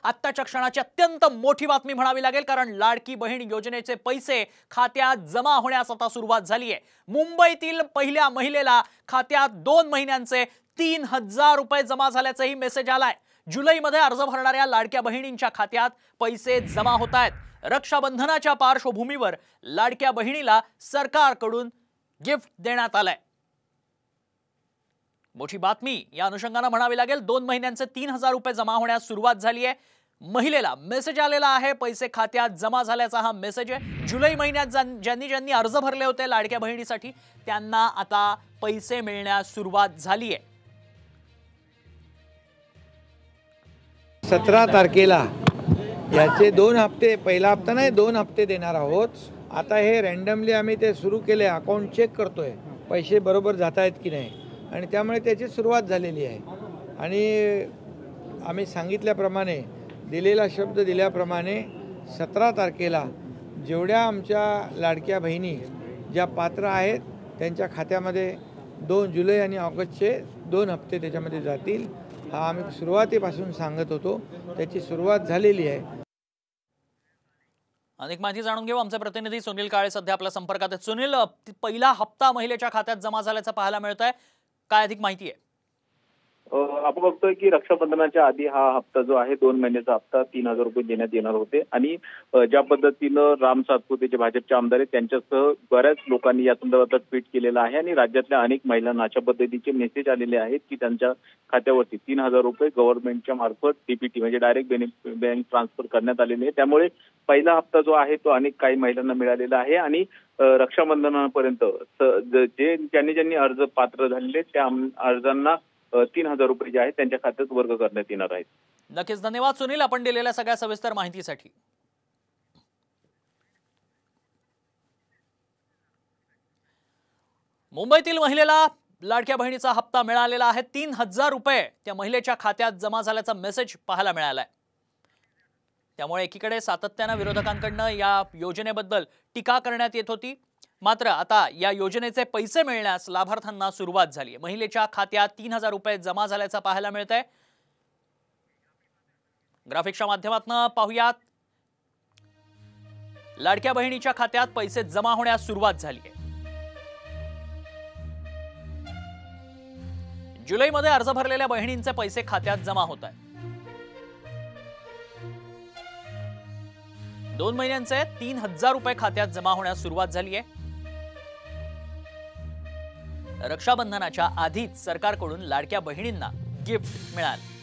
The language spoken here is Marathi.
आत्ताच्या क्षणाची अत्यंत मोठी बातमी म्हणावी लागेल, कारण लाडकी बहीण योजनेचे पैसे खात्यात जमा होण्यास आता सुरुवात झाली आहे। मुंबईतील पहिल्या महिलेला खात्यात 2 महिन्यांचे 3000 रुपये जमा झाल्याचाही मेसेज आलाय। जुलैमध्ये अर्ज भरणाऱ्या लाडक्या बहिणींच्या खात्यात पैसे जमा होत आहेत। रक्षाबंधनाच्या पार्श्वभूमीवर लाडक्या बहिणीला सरकारकडून गिफ्ट देण्यात आलंय। मोठी बातमी या अनुषंगाने म्हणावी लागेल। 2 महिन्यांचे 3000 रुपये जमा होण्यास सुरुवात झाली आहे। महिलेला मेसेज आलेला आहे, पैसे खात्यात जमा झाल्याचा हा मेसेज आहे। जुलै महिन्यात ज्यांनी अर्ज भरले होते लाडक्या बहिणीसाठी त्यांना आता पैसे मिळण्यास सुरुवात झाली आहे। 17 तारखेला याचे 2 हप्ते, पहिला हप्ता नाही 2 हप्ते देणार आहोत। आता हे रँडमली आम्ही ते सुरू केले, अकाउंट चेक करतोय पैसे बरोबर जात आहेत की नाही, आणि त्यामुळे त्याची सुरुवात झालेली आहे। आणि आम्ही सांगितल्याप्रमाणे, दिलेला शब्द दिल्याप्रमाणे 17 तारखेला जेवढ्या आमच्या लाडक्या बहिणी ज्या पात्र आहेत त्यांच्या खात्यामध्ये 2 जुलै आणि ऑगस्टचे 2 हप्ते त्याच्यामध्ये जातील। हा आम्ही सुरुवातीपासून सांगत होतो, त्याची सुरुवात झालेली आहे। अनेक माहिती जाणून घेऊ। आमचे प्रतिनिधी सुनील काळे सध्या आपल्या संपर्कात आहेत। सुनील, पहिला हप्ता महिलेच्या खात्यात जमा झाल्याचं पाहायला मिळतंय, काय अधिक माहिती आहे? आपण बघतोय की रक्षाबंधनाच्या आधी हा हप्ता जो आहे 2 महिन्याचा हप्ता 3000 रुपये देण्यात येणार होते। आणि ज्या पद्धतीनं राम सातपुते जे भाजपचे आमदार आहेत त्यांच्यासह बऱ्याच लोकांनी या संदर्भात ट्विट केलेलं आहे आणि राज्यातल्या अनेक महिलांना अशा पद्धतीचे मेसेज आलेले आहेत की त्यांच्या खात्यावरती 3000 रुपये गव्हर्नमेंटच्या मार्फत डीपीटी म्हणजे डायरेक्ट बँक ट्रान्सफर करण्यात आलेले आहे। त्यामुळे पहिला हप्ता जो आहे तो अनेक काही महिलांना मिळालेला आहे आणि रक्षाबंधनापर्यंत ज्यांनी अर्ज पात्र झालेले त्या अर्जांना 3000 रुपये जे आहेत त्यांच्या खात्यात वर्ग करण्यात येणार आहेत। नक्कीच धन्यवाद सुनील, आपण दिलेल्या सगळ्या सविस्तर माहितीसाठी। मुंबईतील महिलेला लाडक्या बहिणीचा हप्ता मिळालेला आहे। 3000 रुपये त्या महिलेच्या खात्यात जमा झाल्याचा मेसेज पाहायला मिळालाय। त्यामुळे एकीकडे सातत्याने विरोधकांकडून या योजनेबद्दल टीका करण्यात येत होती, मात्र आता या योजनेचे पैसे मिळण्यास लाभार्थ्यांना सुरुवात झाली आहे। महिलेच्या खात्यात 3000 रुपये जमा झाल्याचं पाहायला मिळतंय। ग्राफिक्सच्या माध्यमातून पाहूयात, लाडक्या बहिणीच्या खात्यात पैसे जमा होण्यास सुरुवात झाली आहे। जुलैमध्ये अर्ज भरलेल्या बहिणींचे पैसे खात्यात जमा होत आहेत। 2 महिन्यांचे 3000 रुपये खात्यात जमा होण्यास सुरुवात झाली आहे। रक्षाबंधनाच्या आधीच सरकारकडून लाडक्या बहिणींना गिफ्ट मिळाले।